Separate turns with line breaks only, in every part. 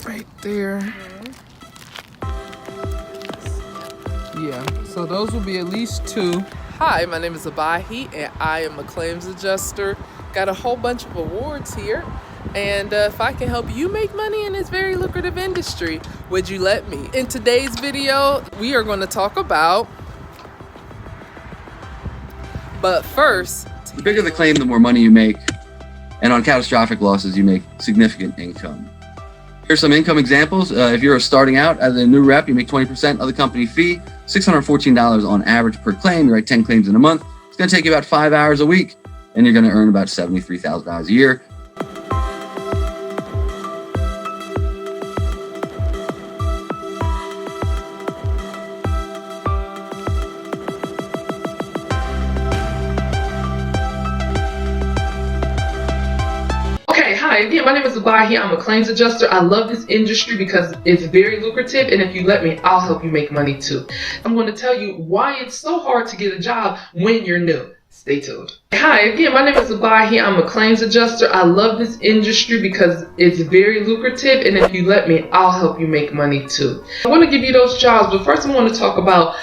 right there. Yeah, so those will be at least 2. Hi, my name is Abahi, and I am a claims adjuster. Got a whole bunch of awards here, and if I can help you make money in this very lucrative industry, would you let me? In today's video, we are going to talk about, but first,
the bigger the claim, the more money you make, and on catastrophic losses, you make significant income. Here's some income examples. If you're starting out as a new rep, you make 20% of the company fee, $614 on average per claim. You write 10 claims in a month. It's going to take you about 5 hours a week, and you're going to earn about $73,000 a year.
Hi, again, my name is Abahi. I'm a claims adjuster. I love this industry because it's very lucrative, and if you let me, I'll help you make money too. I'm going to tell you why it's so hard to get a job when you're new. Stay tuned. Hi, again, my name is Abahi. I'm a claims adjuster. I love this industry because it's very lucrative, and if you let me, I'll help you make money too. I want to give you those jobs, but first I want to talk about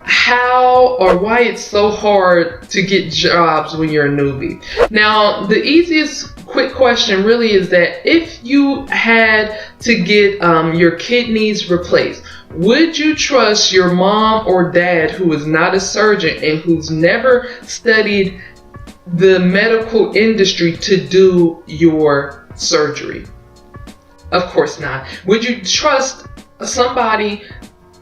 how or why it's so hard to get jobs when you're a newbie. Now, the easiest quick question really is that if you had to get your kidneys replaced, would you trust your mom or dad who is not a surgeon and who's never studied the medical industry to do your surgery? Of course not. Would you trust somebody,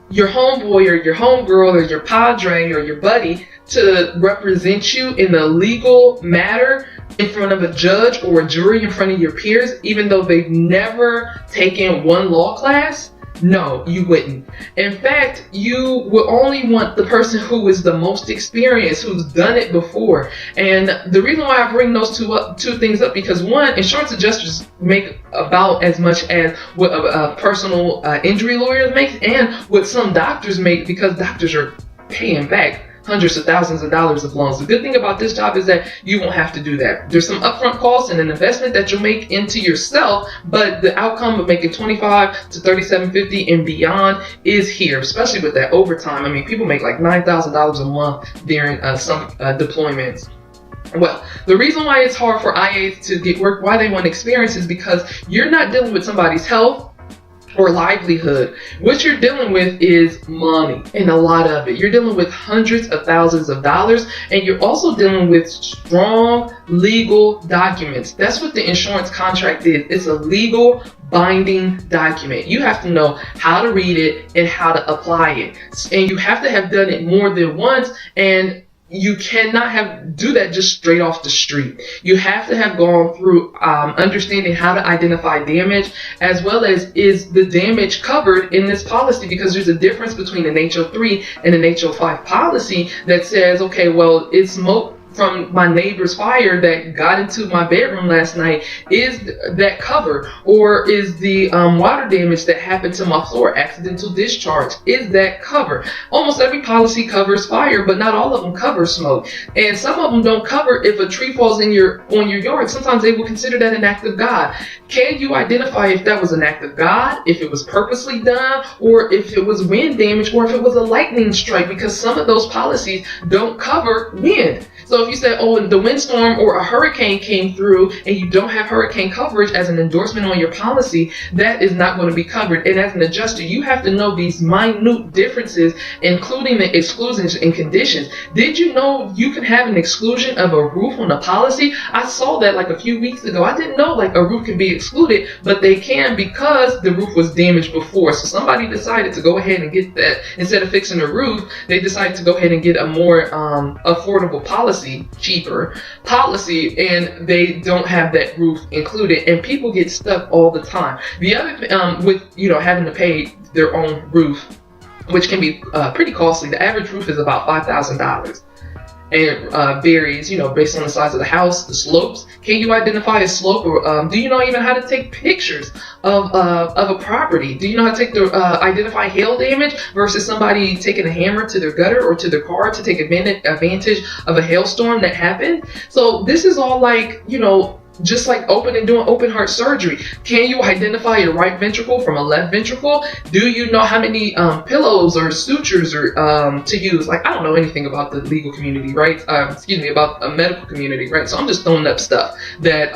your homeboy or your homegirl or your padre or your buddy, to represent you in a legal matter in front of a judge or a jury in front of your peers, even though they've never taken one law class? No, you wouldn't. In fact, you will only want the person who is the most experienced, who's done it before. And the reason why I bring those two things up, because one, insurance adjusters make about as much as what a personal injury lawyer makes, and what some doctors make, because doctors are paying back hundreds of thousands of dollars of loans. The good thing about this job is that you won't have to do that. There's some upfront costs and an investment that you'll make into yourself, but the outcome of making $25 to $37.50 and beyond is here, especially with that overtime. I mean, people make like $9,000 a month during some deployments. Well, the reason why it's hard for IAs to get work, why they want experience, is because you're not dealing with somebody's health or livelihood. What you're dealing with is money, and a lot of it. You're dealing with hundreds of thousands of dollars, and you're also dealing with strong legal documents. That's what the insurance contract is. It's a legal binding document. You have to know how to read it and how to apply it. And you have to have done it more than once, and you cannot do that just straight off the street. You have to have gone through understanding how to identify damage, as well as is the damage covered in this policy, because there's a difference between an HO3 and an HO5 policy that says, okay, well, it's smoke from my neighbor's fire that got into my bedroom last night. Is that covered? Or is the water damage that happened to my floor, accidental discharge, is that covered? Almost every policy covers fire, but not all of them cover smoke. And some of them don't cover if a tree falls on your yard. Sometimes they will consider that an act of God. Can you identify if that was an act of God, if it was purposely done, or if it was wind damage, or if it was a lightning strike? Because some of those policies don't cover wind. So if you say, oh, the windstorm or a hurricane came through and you don't have hurricane coverage as an endorsement on your policy, that is not going to be covered. And as an adjuster, you have to know these minute differences, including the exclusions and conditions. Did you know you can have an exclusion of a roof on a policy? I saw that like a few weeks ago. I didn't know like a roof can be excluded, but they can, because the roof was damaged before. So somebody decided to go ahead and get that. Instead of fixing a roof, they decided to go ahead and get a more affordable policy, cheaper policy, and they don't have that roof included, and people get stuck all the time. The other with having to pay their own roof, which can be pretty costly. The average roof is about $5,000. And varies, based on the size of the house, the slopes. Can you identify a slope, or do you know even how to take pictures of a property? Do you know how to identify hail damage versus somebody taking a hammer to their gutter or to their car to take advantage of a hailstorm that happened? So this is all like, just like doing open heart surgery. Can you identify your right ventricle from a left ventricle? Do you know how many pillows or sutures or to use? Like, I don't know anything about the legal community, right? About a medical community, right? So I'm just throwing up stuff that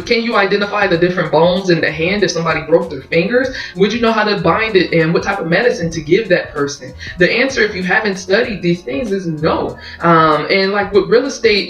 can you identify the different bones in the hand if somebody broke their fingers? Would you know how to bind it and what type of medicine to give that person? The answer, if you haven't studied these things, is no. And like with real estate,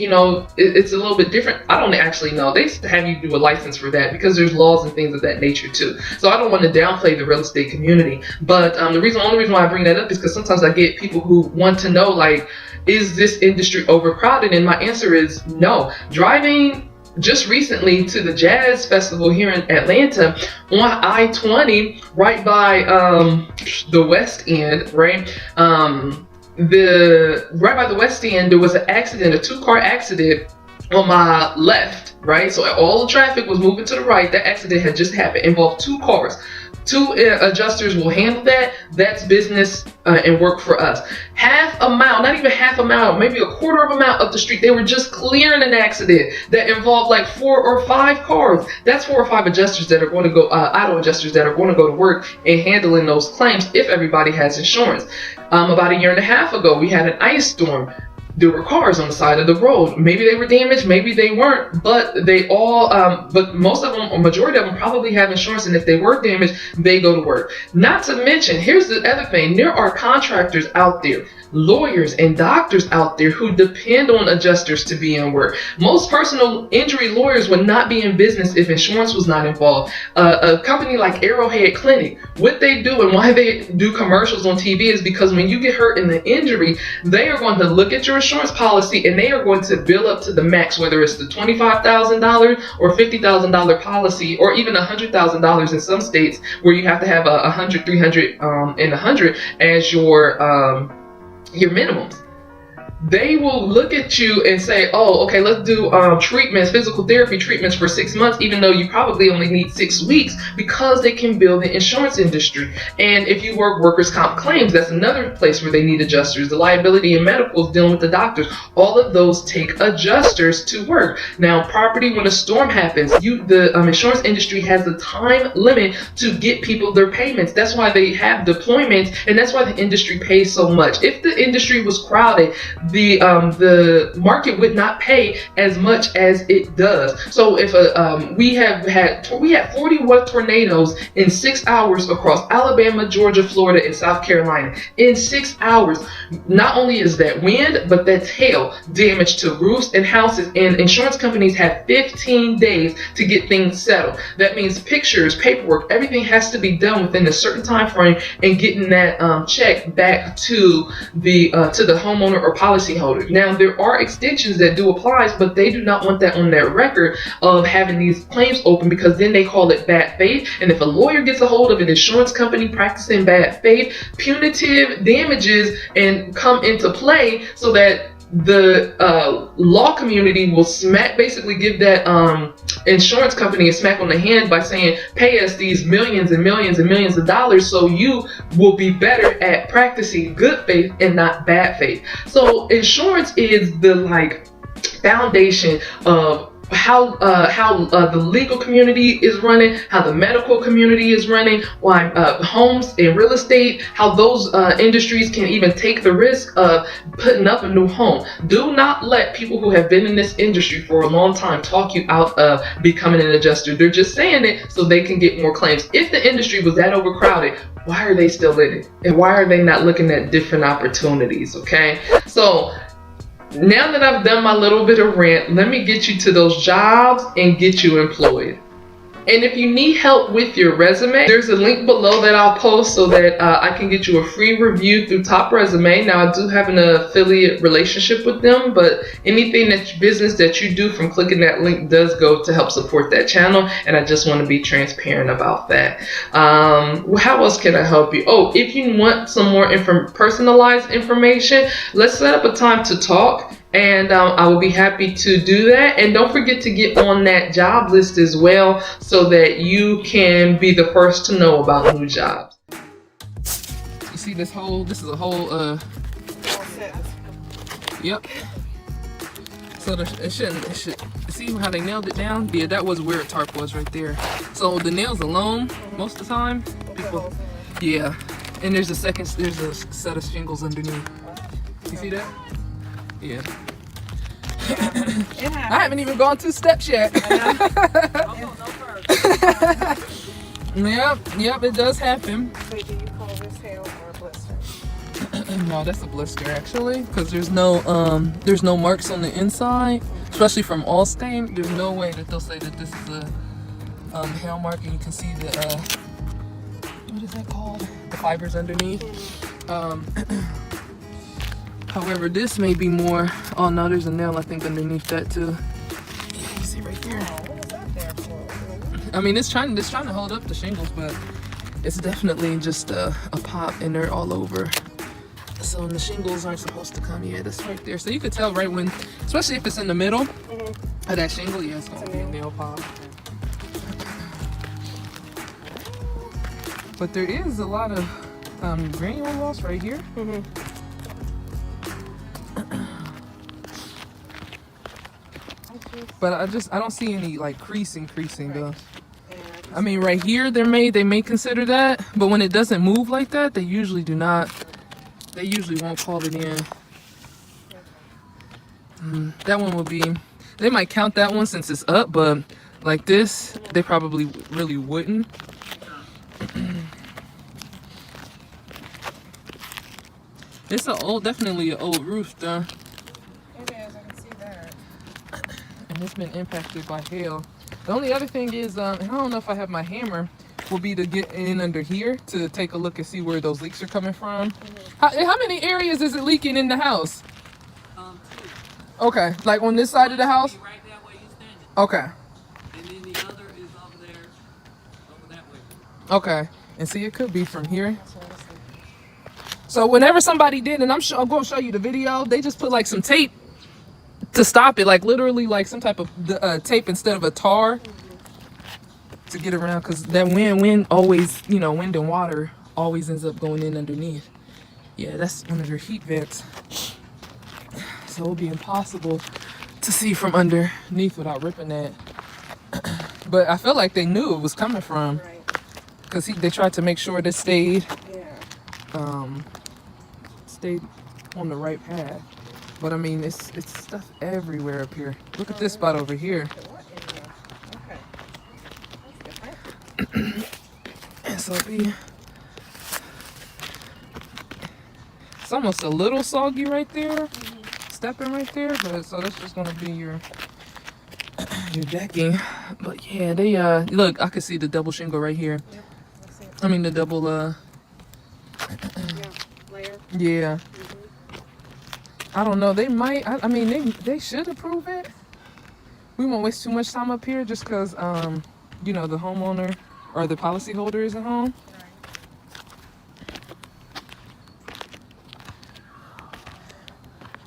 it's a little bit different. I don't actually know. They have you do a license for that because there's laws and things of that nature too. So I don't want to downplay the real estate community. But the only reason why I bring that up is because sometimes I get people who want to know, like, is this industry overcrowded? And my answer is no. Driving just recently to the Jazz Festival here in Atlanta on I-20, right by the West End, right? Right by the West End, there was an accident, a 2-car accident on my left, right? So all the traffic was moving to the right. That accident had just happened, involved 2 cars. 2 adjusters will handle that. That's business and work for us. Half a mile, not even half a mile, maybe a quarter of a mile up the street, they were just clearing an accident that involved like 4 or 5 cars. That's 4 or 5 adjusters that are going to go, auto adjusters that are going to go to work and handling those claims if everybody has insurance. About a year and a half ago, we had an ice storm. There were cars on the side of the road. Maybe they were damaged, maybe they weren't, but they all, but most of them, or majority of them, probably have insurance, and if they were damaged, they go to work. Not to mention, here's the other thing, there are contractors out there, lawyers and doctors out there who depend on adjusters to be in work. Most personal injury lawyers would not be in business if insurance was not involved. A company like Arrowhead Clinic, what they do and why they do commercials on TV is because when you get hurt in the injury, they are going to look at your insurance policy and they are going to bill up to the max, whether it's the $25,000 or $50,000 policy, or even $100,000 in some states where you have to have 100, 300, and 100 as your minimums. They will look at you and say, oh, okay, let's do treatments, physical therapy treatments for 6 months, even though you probably only need 6 weeks, because they can bill the insurance industry. And if you work workers' comp claims, that's another place where they need adjusters. The liability and medicals dealing with the doctors, all of those take adjusters to work. Now, property, when a storm happens, the insurance industry has a time limit to get people their payments. That's why they have deployments, and that's why the industry pays so much. If the industry was crowded, the market would not pay as much as it does. So if we had 41 tornadoes in 6 hours across Alabama, Georgia, Florida, and South Carolina. In 6 hours, not only is that wind, but that's hail, damage to roofs and houses, and insurance companies have 15 days to get things settled. That means pictures, paperwork, everything has to be done within a certain time frame, and getting that check back to the homeowner or policyholder. Now, there are extensions that do apply, but they do not want that on their record of having these claims open, because then they call it bad faith. And if a lawyer gets a hold of an insurance company practicing bad faith, punitive damages and come into play, so that the law community will basically give that insurance company a smack on the hand by saying, pay us these millions and millions and millions of dollars so you will be better at practicing good faith and not bad faith. So insurance is the foundation of how the legal community is running, how the medical community is running, why homes and real estate, how those industries can even take the risk of putting up a new home. Do not let people who have been in this industry for a long time talk you out of becoming an adjuster. They're just saying it so they can get more claims. If the industry was that overcrowded, why are they still in it? And why are they not looking at different opportunities? Okay, so now that I've done my little bit of rant, let me get you to those jobs and get you employed. And if you need help with your resume, there's a link below that I'll post so that I can get you a free review through Top Resume. Now, I do have an affiliate relationship with them, but anything business that you do from clicking that link does go to help support that channel, and I just want to be transparent about that. How else can I help you? Oh, if you want some more personalized information, let's set up a time to talk. And I will be happy to do that. And don't forget to get on that job list as well, so that you can be the first to know about new jobs. You see this is a whole, yep. So it should see how they nailed it down? Yeah, that was where a tarp was right there. So the nails alone, most of the time, people, yeah. And there's a set of shingles underneath. You see that? Yeah. I haven't even gone 2 steps yet. Yep, it does happen.
Wait, do you call this hail or a blister?
No, that's a blister actually, because there's no marks on the inside, especially from all stain. There's no way that they'll say that this is a hail mark, and you can see the what is that called? The fibers underneath. However, this may be more. Oh no, there's a nail I think underneath that too. You see right here.
What is that there for?
I mean, it's trying to hold up the shingles, but it's definitely just a pop, and they're all over. So the shingles aren't supposed to come. Yeah, that's right there. So you could tell right when, especially if it's in the middle of that shingle. Yeah, it's gonna be a nail pop. But there is a lot of granule loss right here. But I don't see any like creasing though. I mean, right here they may consider that, but when it doesn't move like that, they usually do not. They usually won't call it in. That one will be. They might count that one since it's up, but like this, they probably really wouldn't. It's definitely an old roof though.
It is, I can see that.
And it's been impacted by hail. The only other thing is, and I don't know if I have my hammer, will be to get in under here to take a look and see where those leaks are coming from. How many areas is it leaking in the house?
2.
Okay, like on this side of the house?
Right that way you standing.
Okay,
And then the other is over there, over that way.
okay. And see, it could be from here. So whenever somebody did, and I'm going to show you the video, they just put like some tape to stop it, like literally like some type of tape instead of a tar to get around, because that wind always, wind and water always ends up going in underneath. Yeah, that's one of their heat vents. So it'll be impossible to see from underneath without ripping that. But I feel like they knew it was coming from,
Right.
because they tried to make sure it stayed on the right path. But I mean, it's stuff everywhere up here. Look at this spot over here.
What in here? Okay. That's different.
And so it's almost a little soggy right there, stepping right there. But so that's just gonna be your decking. But yeah, they look. I can see the double shingle right here.
Yep. Let's see it.
I mean the double
Layer.
yeah. I don't know. They might. I mean, they should approve it. We won't waste too much time up here just because, the homeowner or the policyholder isn't home.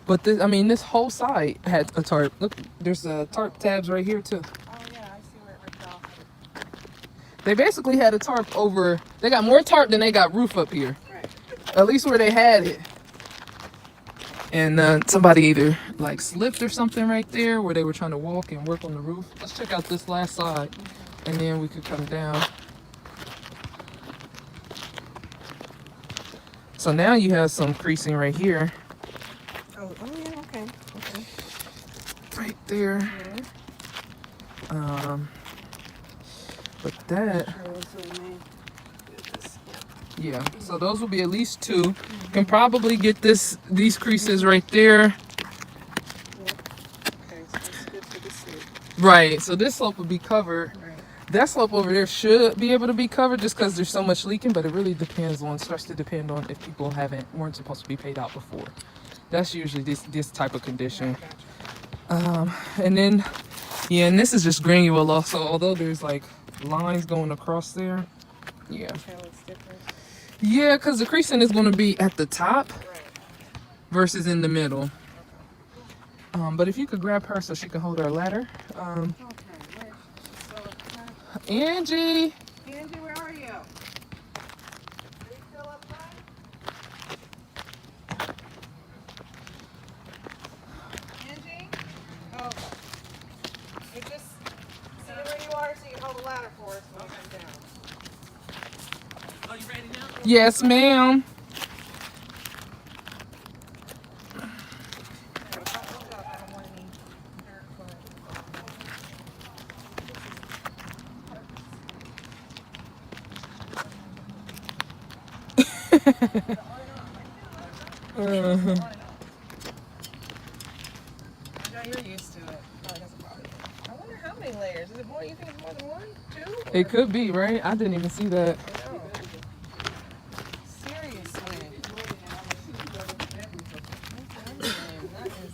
But this whole side had a tarp. Look, there's tarp tabs right here too.
Oh yeah, I see where it ripped off.
They basically had a tarp over. They got more tarp than they got roof up here.
Right.
At least where they had it. And somebody either like slipped or something right there where they were trying to walk and work on the roof. Let's check out this last side, and then we could come down. So now you have some creasing right here.
Oh yeah, okay.
Right there. But that, yeah. So those will be at least 2. Can probably get these creases right there.
Okay, so it's good for the slope.
Right. So this slope will be covered.
Right.
That slope over there should be able to be covered just because there's so much leaking, but it really starts to depend on if people weren't supposed to be paid out before. That's usually this type of condition. And then, yeah, and this is just granule also, although there's like lines going across there. Yeah.
Okay, it's different.
Yeah, because the creasing is going to be at the top
Right.
versus in the middle. But if you could grab her so she can hold our ladder.
Okay, where? So,
Angie!
Angie, where are you? Are you still outside? Angie? Oh, ladder for us when we come down.
Oh, you ready now?
Yes, ma'am.
Don't look up. I don't want any dirt
Uh-huh.
I know you're used to it. Probably doesn't bother you. I wonder how many layers. Is it more? You think it's more than one? Two?
It could be, right? I didn't even see that.
I know. Seriously. That is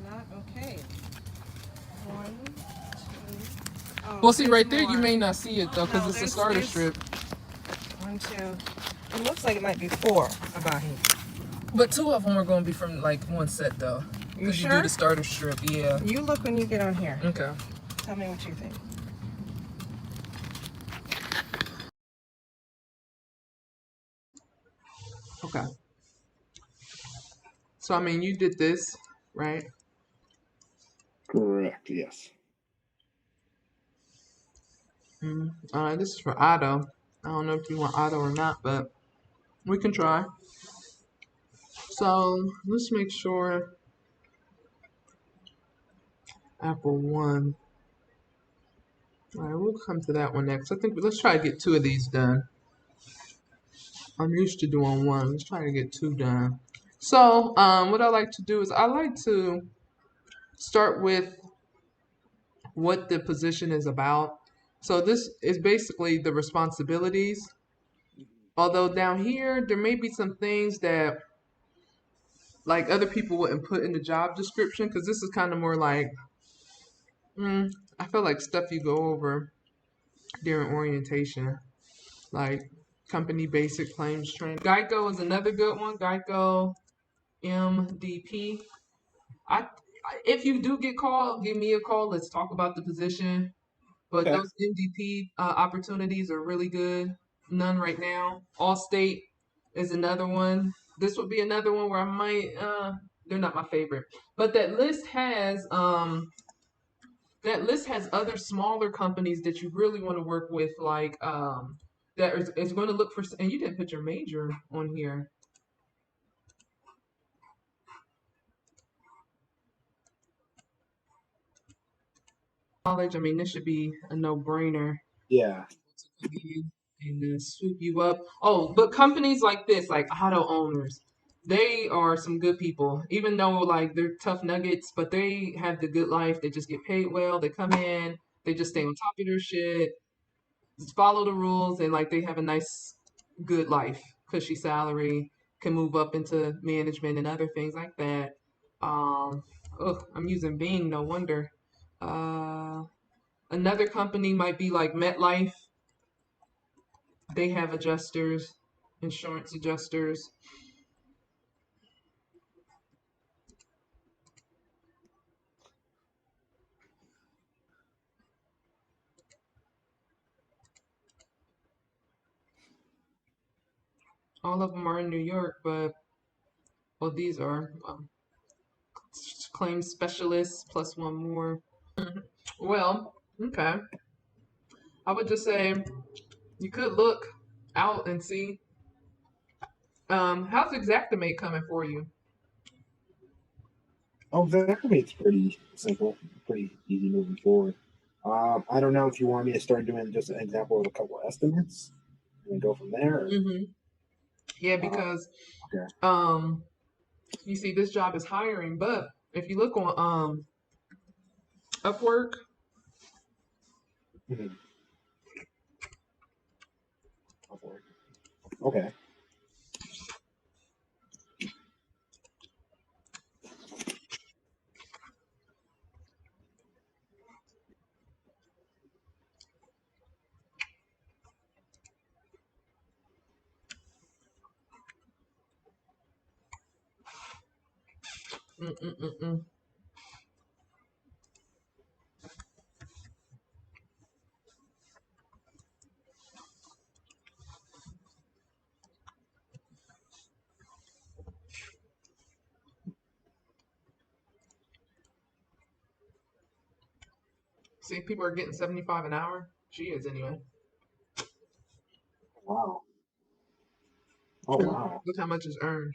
not okay. One, two. Oh,
Well, see,
there's
right there, you
more.
may not see it, though, because
No,
it's a
there's-
starter
there's-
strip.
1, 2. It looks like it might be 4 about here.
But 2 of them are going to be from, like, one set, though.
You
Because you
sure?
do the starter strip, yeah.
You look when you get on here.
Okay.
Tell me what you think.
Okay. So, I mean, you did this, right?
Correct, yes.
This is for Otto. I don't know if you want Otto or not, but we can try. So, let's make sure Apple 1. All right, we'll come to that one next. I think let's try to get 2 of these done. I'm used to doing 1. Let's try to get 2 done. So, what I like to do is I like to start with what the position is about. So this is basically the responsibilities. Although down here, there may be some things that like other people wouldn't put in the job description because this is kind of more like, I feel like stuff you go over during orientation, like company basic claims training. Geico is another good one. Geico MDP. If you do get called, give me a call. Let's talk about the position. But
Okay.
those MDP opportunities are really good. None right now. Allstate is another one. This would be another one where I might. They're not my favorite, but that list has other smaller companies that you really want to work with, like that is going to look for. And you didn't put your major on here. College. I mean, this should be a no-brainer.
Yeah.
And swoop you up. Oh, but companies like this, like auto owners, they are some good people. Even though like they're tough nuggets, but they have the good life. They just get paid well. They come in, they just stay on top of their shit, just follow the rules, and like they have a nice, good life, cushy salary, can move up into management and other things like that. I'm using Bing, no wonder. Another company might be like MetLife. They have adjusters, insurance adjusters. All of them are in New York, but well, these are claims specialists plus one more. Well, okay. I would just say you could look out and see. How's Exactimate coming for you?
Oh, Xactimate's pretty simple, pretty easy moving forward. I don't know if you want me to start doing just an example of a couple of estimates and go from there. Or,
Yeah, because
okay.
You see, this job is hiring, but if you look on Upwork,
Mhm. Okay.
mm-mm-mm-mm. See, people are getting 75 an hour. She is anyway.
Wow. Oh wow.
Look how much is earned.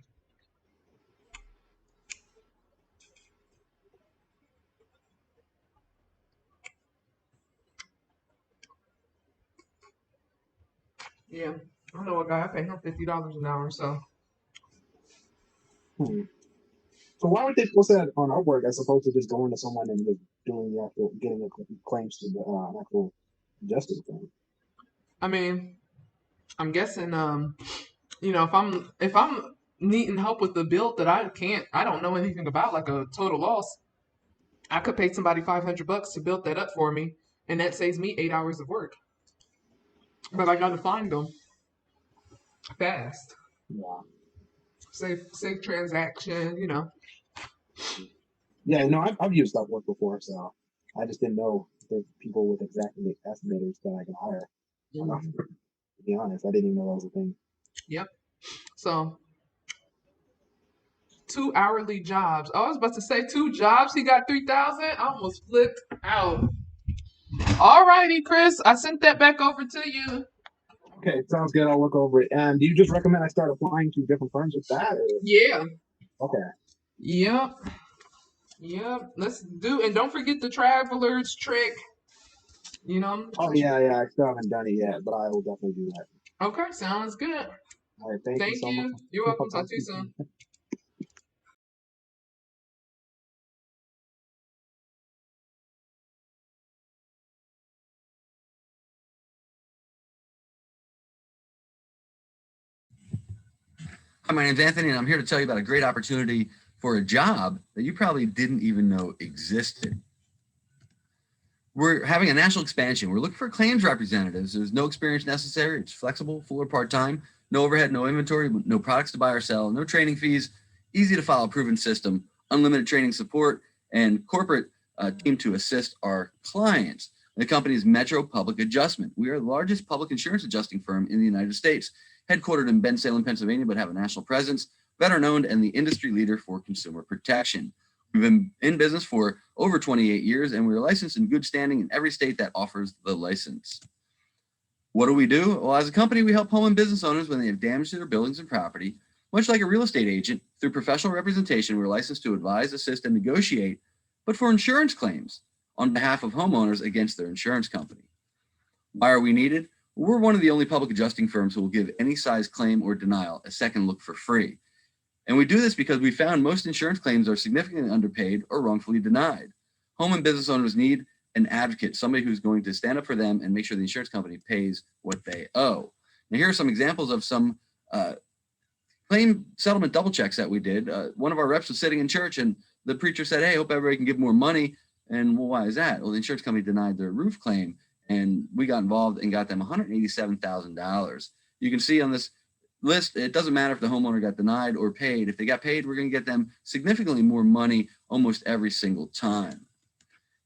Yeah, I know a guy. I pay him $50 an hour. So
Hmm. So why would they post that on Upwork as opposed to just going to someone and just doing the actual getting the claims to the actual adjuster thing?
I mean, I'm guessing if I'm needing help with the build that I don't know anything about, like a total loss, I could pay somebody $500 to build that up for me, and that saves me 8 hours of work. But I gotta find them fast.
Yeah.
Safe transaction.
Yeah. No, I've used Upwork before, so I just didn't know there's people with exactly estimators that I can hire.
Mhm.
To be honest, I didn't even know that was a thing.
Yep. So 2 hourly jobs. Oh, I was about to say 2 jobs. He got 3,000. I almost flipped out. All righty, Chris. I sent that back over to you.
Okay, sounds good. I'll look over it. And do you just recommend I start applying to different firms with that?
Yeah.
Okay.
Yep. Yep. Let's do, and don't forget the traveler's trick. You know.
Oh yeah. I still haven't done it yet, but I will definitely do that.
Okay. Sounds good.
All right. Thank you
Thank
so much.
you. You're welcome. Talk to you soon.
Hi, my name's Anthony, and I'm here to tell you about a great opportunity for a job that you probably didn't even know existed. We're having a national expansion. We're looking for claims representatives. There's no experience necessary. It's flexible, full or part-time, no overhead, no inventory, no products to buy or sell, no training fees, easy to follow, proven system, unlimited training support, and corporate team to assist our clients. The company is Metro Public Adjustment. We are the largest public insurance adjusting firm in the United States, headquartered in Bensalem, Pennsylvania, but have a national presence, veteran owned, and the industry leader for consumer protection. We've been in business for over 28 years, and we're licensed in good standing in every state that offers the license. What do we do? Well, as a company, we help home and business owners when they have damage to their buildings and property. Much like a real estate agent, through professional representation, we're licensed to advise, assist, and negotiate, but for insurance claims on behalf of homeowners against their insurance company. Why are we needed? We're one of the only public adjusting firms who will give any size claim or denial a second look for free. And we do this because we found most insurance claims are significantly underpaid or wrongfully denied. Home and business owners need an advocate, somebody who's going to stand up for them and make sure the insurance company pays what they owe. Now, here are some examples of some claim settlement double checks that we did. One of our reps was sitting in church, and the preacher said, "Hey, hope everybody can give more money." And well, why is that? Well, the insurance company denied their roof claim, and we got involved and got them $187,000. You can see on this list, it doesn't matter if the homeowner got denied or paid. If they got paid, we're going to get them significantly more money almost every single time.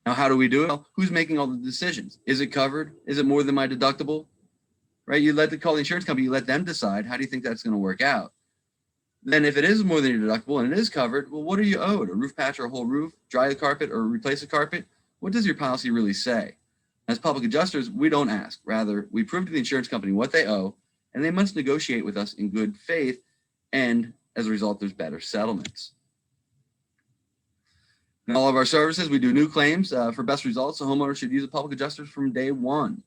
Now, how do we do it? Well, who's making all the decisions? Is it covered? Is it more than my deductible? Right? You call the insurance company, you let them decide. How do you think that's going to work out? Then if it is more than your deductible and it is covered, well, what are you owed? A roof patch or a whole roof? Dry the carpet or replace the carpet? What does your policy really say? As public adjusters, we don't ask. Rather, we prove to the insurance company what they owe, and they must negotiate with us in good faith, and as a result, there's better settlements. In all of our services, we do new claims. For best results, the homeowner should use a public adjuster from day one.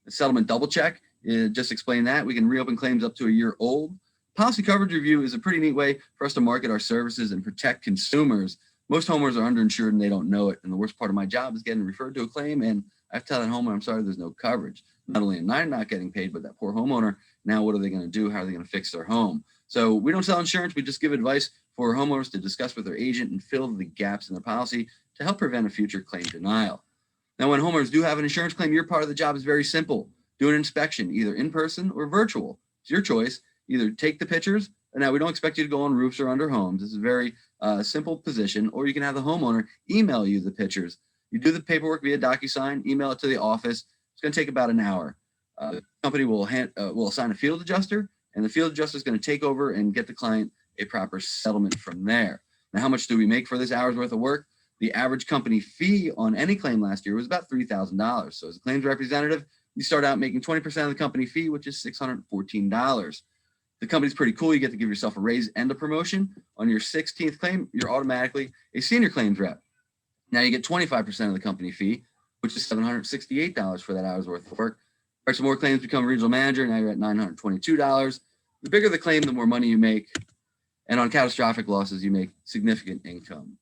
The settlement double check, just explain that. We can reopen claims up to a year old. Policy coverage review is a pretty neat way for us to market our services and protect consumers. Most homeowners are underinsured and they don't know it. And the worst part of my job is getting referred to a claim, and I have to tell that homeowner, I'm sorry, there's no coverage. Not only am I not getting paid, but that poor homeowner, now what are they going to do? How are they going to fix their home? So we don't sell insurance. We just give advice for homeowners to discuss with their agent and fill the gaps in their policy to help prevent a future claim denial. Now, when homeowners do have an insurance claim, your part of the job is very simple. Do an inspection, either in person or virtual. It's your choice. Either take the pictures, and now we don't expect you to go on roofs or under homes. This is a very simple position, or you can have the homeowner email you the pictures. You do the paperwork via DocuSign, email it to the office. It's going to take about an hour. The company will assign a field adjuster, and the field adjuster is going to take over and get the client a proper settlement from there. Now, how much do we make for this hour's worth of work? The average company fee on any claim last year was about $3,000. So as a claims representative, you start out making 20% of the company fee, which is $614. The company's pretty cool. You get to give yourself a raise and a promotion. On your 16th claim, you're automatically a senior claims rep. Now you get 25% of the company fee, which is $768 for that hour's worth of work. Some more claims, become regional manager. Now you're at $922. The bigger the claim, the more money you make. And on catastrophic losses, you make significant income.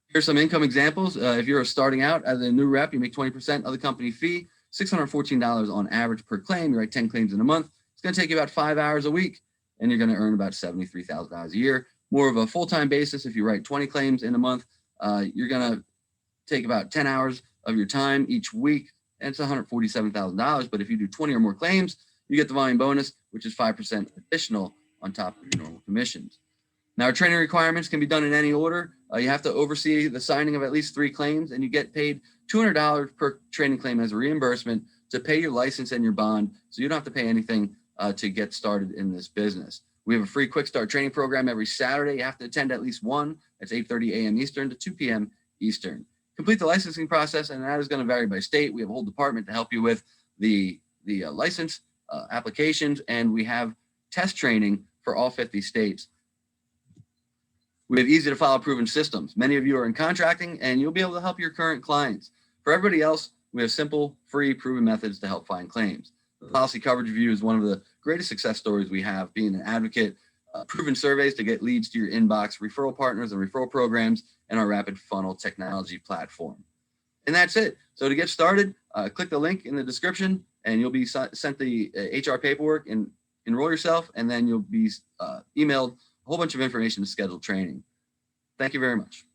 Here's some income examples. If you're starting out as a new rep, you make 20% of the company fee, $614 on average per claim. You write 10 claims in a month. It's going to take you about 5 hours a week, and you're going to earn about $73,000 a year. More of a full-time basis, if you write 20 claims in a month, you're going to take about 10 hours of your time each week, and it's $147,000. But if you do 20 or more claims, you get the volume bonus, which is 5% additional on top of your normal commissions. Now, training requirements can be done in any order. You have to oversee the signing of at least 3 claims, and you get paid $200 per training claim as a reimbursement to pay your license and your bond, so you don't have to pay anything to get started in this business. We have a free quick start training program every Saturday. You have to attend at least one. It's 8:30 a.m. Eastern to 2 p.m. Eastern. Complete the licensing process, and that is going to vary by state. We have a whole department to help you with the license applications, and we have test training for all 50 states. We have easy to follow proven systems. Many of you are in contracting, and you'll be able to help your current clients. For everybody else, we have simple, free, proven methods to help find claims. The policy coverage review is one of the greatest success stories we have, being an advocate, proven surveys to get leads to your inbox, referral partners and referral programs, and our rapid funnel technology platform. And that's it. So to get started, click the link in the description, and you'll be sent the HR paperwork and enroll yourself, and then you'll be emailed a whole bunch of information to schedule training. Thank you very much.